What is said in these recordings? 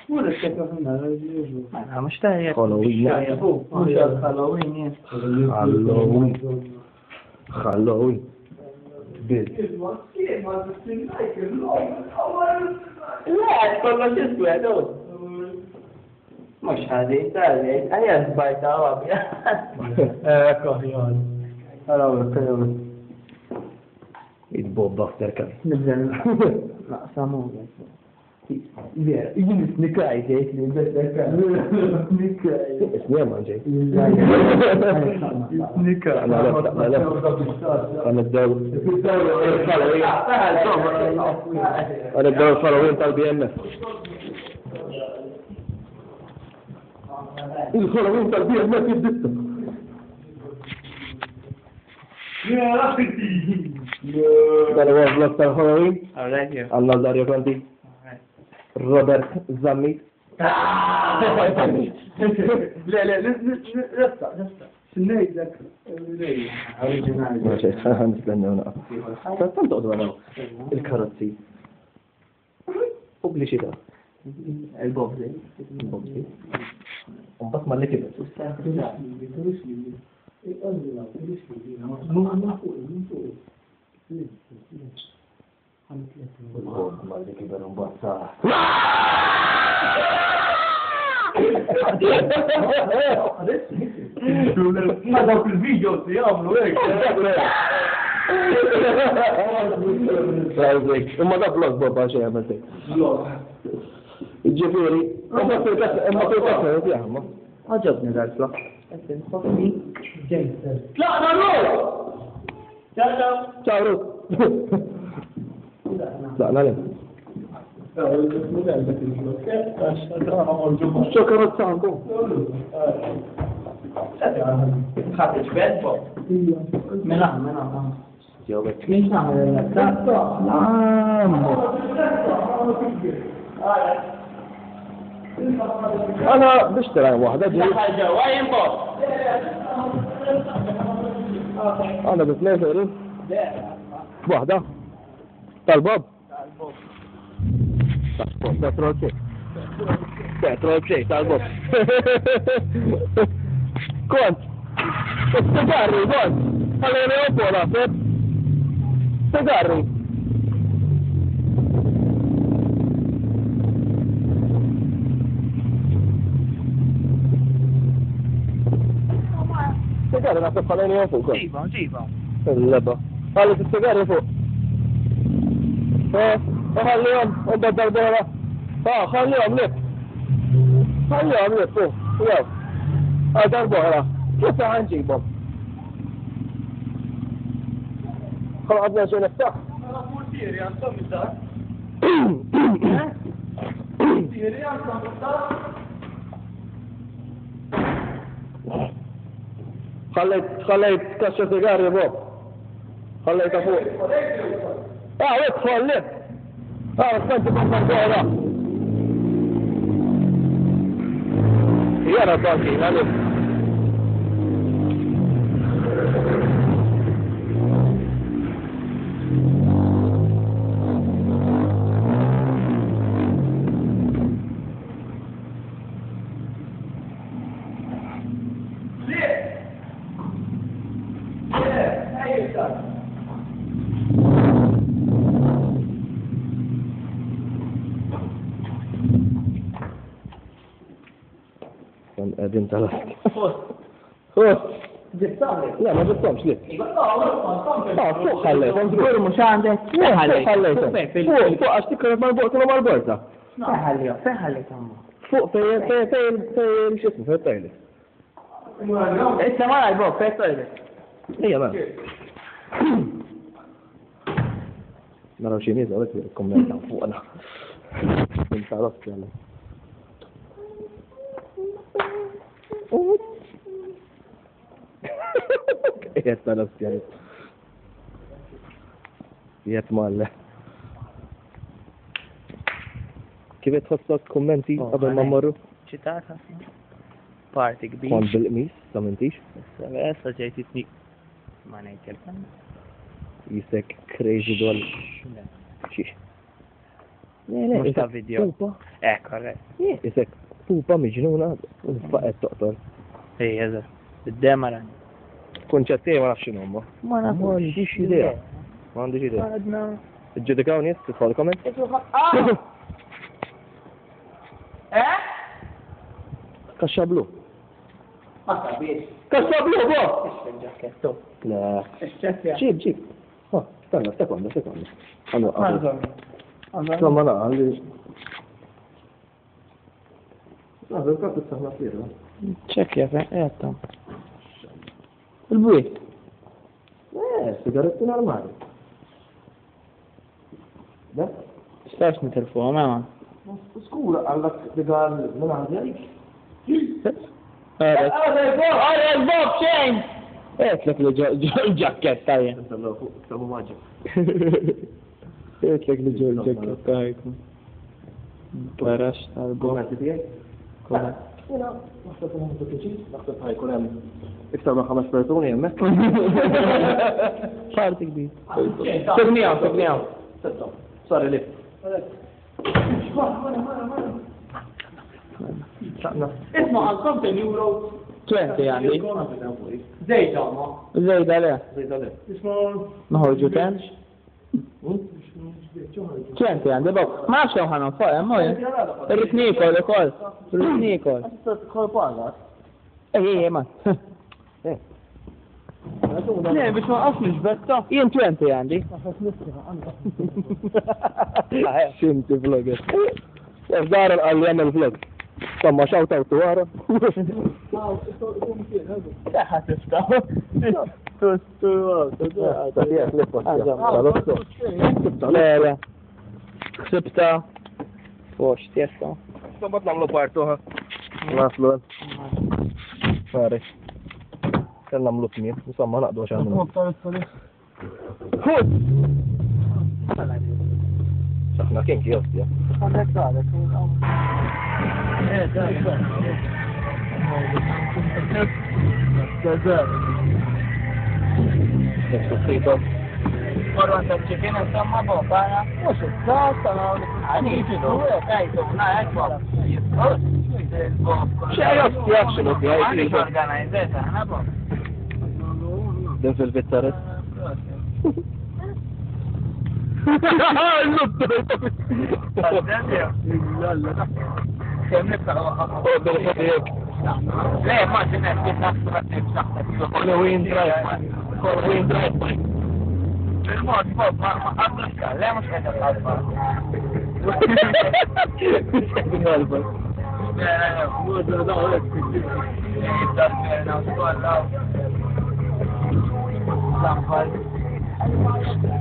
ولا الشكل منها مش تاهي خلوين مش الخلوين خلوين بيت لا والله شو اسمه هذول مش هذه ثانية هي البيت عربي كهيان هلا والله يتبوب بختر كم نبدأ لا سامو يجي نكاي جاي بس نكاي اسمه ما جاي نكاي أنا الدور أنا الدور خلوين طالب يمه الخلوين طالب يمه في الدستة يا ربي أنا واصل الخلوين الله داري كنتي روبرت زامي لا لسه سناي ذاك ماشي هنستنى هنا فهمت أنا الكراتي وبلي شيء ده البوبزي بس ما كده هذا في الفيديو يعملوا هيك وما ده بلوك بابا شيء مثلا الجفيري اما في كسر يا عم عجبني ذا البلوك لا نروح شاورو لا لا شكرا سانكو خاطر بيت بو منها جاوبت مش نعمل نعم انا بشتري واحده جاي وين بو انا باثنين فعلا واحده طالباب بترول شيء طالباب كنت تجاري كنت خليني أقول لك تجاري تجاري ناخذ خليني أفوق جيبه اللبة خلي السجاري فوق خليهم بدل بورة خليهم لف خليهم لف فوق يلا هذا البورة كيف هنجيبهم خلاص عندنا شيء نفتح خليت كشف سيجاري بوب خليته فوق ادخل لف استنت بالموضوع ده يا رباكي لف ادين ثلاث لا ما بتصمش ليه فوق خليتهم تقول المشاهدة فوق خليتهم فوق اشتكي مربوطة فوق في شو اسمه في الطاولة انت ما يبغى في الطاولة هي ما مرة شيء ميزة قلت لكم لا فوق انا انت عرفت يلا يا سلام يعني يا مال كيف تخصص كومنتي قبل ما مروا شتاها بارتي كبير كون بالقميص سمنتيش بس جايتني ما ناكل يسك كريزي دول شيش Mhux ta' video. Pupa. Korrett. Isek, pupa miġnuna, faqet toqtol. Eżatt. Bid-dema rani. Konċetti ma nafx x'inhom. Ma m'għandix idea. M'għandix idea. Għadna. Iġġudikaw nies tidħol comment? Kaxxa blu. Ma sabiex. Kaxxa blu, bo! Il-ġaketto. Le. Ixċettja. ġib. Stanna, sekonda. Għandhom. Insomma, la, għalli. Għazil kaf t-saħna firra. ċekja, għettam. Il-bwi. Sigaretti normali. Da? Stax nitilfu, ma. Skura, għallak rigal minn għandi għalik. Għara il-bob xejn! Għetlek li ġaketta jen. Intallu fuq, tabu maġa. Għetlek li ġaketta jen. Parax tal-bob. Għomenti tijaj? Naħseb għan t-tuċi, naħseb ħajkun hemm iktar ma' 5 persuni hemmhekk. Parti kbir. Segnijaw. Sorry li. Isma għal euro. 20 għandi. Zejda ma. Zejda le. Naħorġu 10? 20 għandi bok. Ma nafx kemm ħana fuq hemm moj. Irrid nikol ukoll. Irrid nikol. Ma. Ne, biex ma qafni ġbetta. Jien 20 għandi. Xinti vlogger. F'dar għalli għamil vlog. Samma xawta u tuwara. Daħħa tiftaħ. Lera. Xibta. Fox, tjessa. Sabat namlu partuħa. Naslu. Sari. Kan namlu kmien. Musamma naqdu għaxan. Hud! Saħna kien kjostja. Marwa ta' ċikin insomma bobana. Mux il-sas, għaniġi dure, tajtu, naħek Xejostja xinu għaniġi organizzata, ħana bob. Din fil-bittaret. Kemm nibqa' Le, ma ġenet kif naħseb Halloween drive. Il-mod bob ma qabdux le mhux qed il-qalba.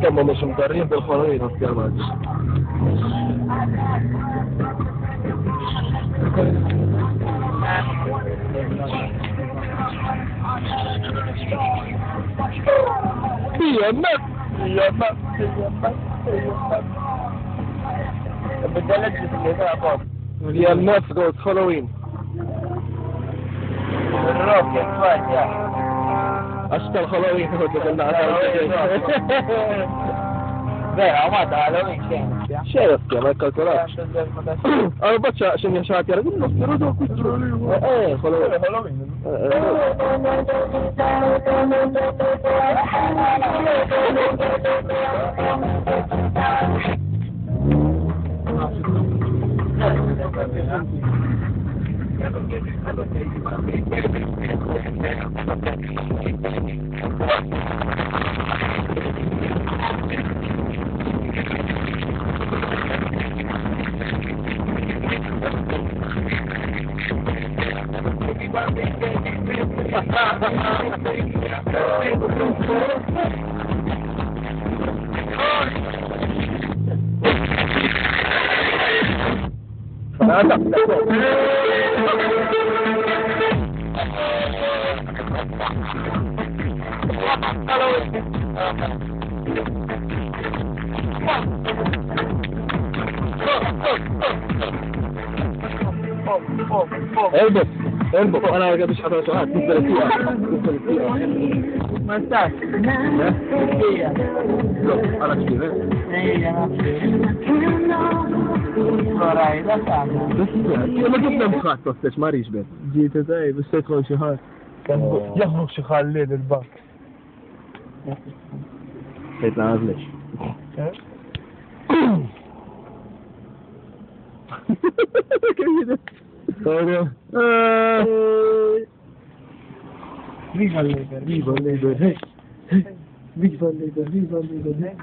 Kemmu mux mdarrin bil-Halloween għas-kjamaġ. Jemmek. Biddelet li ta' bob. Jemmek goes Halloween. Il-rob jek ja. Għax tal-Halloween għod bil-naqra. Vera, ma ta' Halloween xejn. Xej għastja, ma jkalkulax. Għu bacċa xin jaxħat jara, għu n-nostru da' kustru. Halloween. اربط انا قبل حضرتك سؤال ما استاذ انا كده ايه انا وراي ده فعلا. بس ما جبنا مخاط بس ما ريش بيت. جيت زي بس يدخل شهر يخرج شخال الليل الباك. يطلع ليش؟ كذا. طيب. Viva il Leader! Viva il leader. Viva il leader. Viva il leader.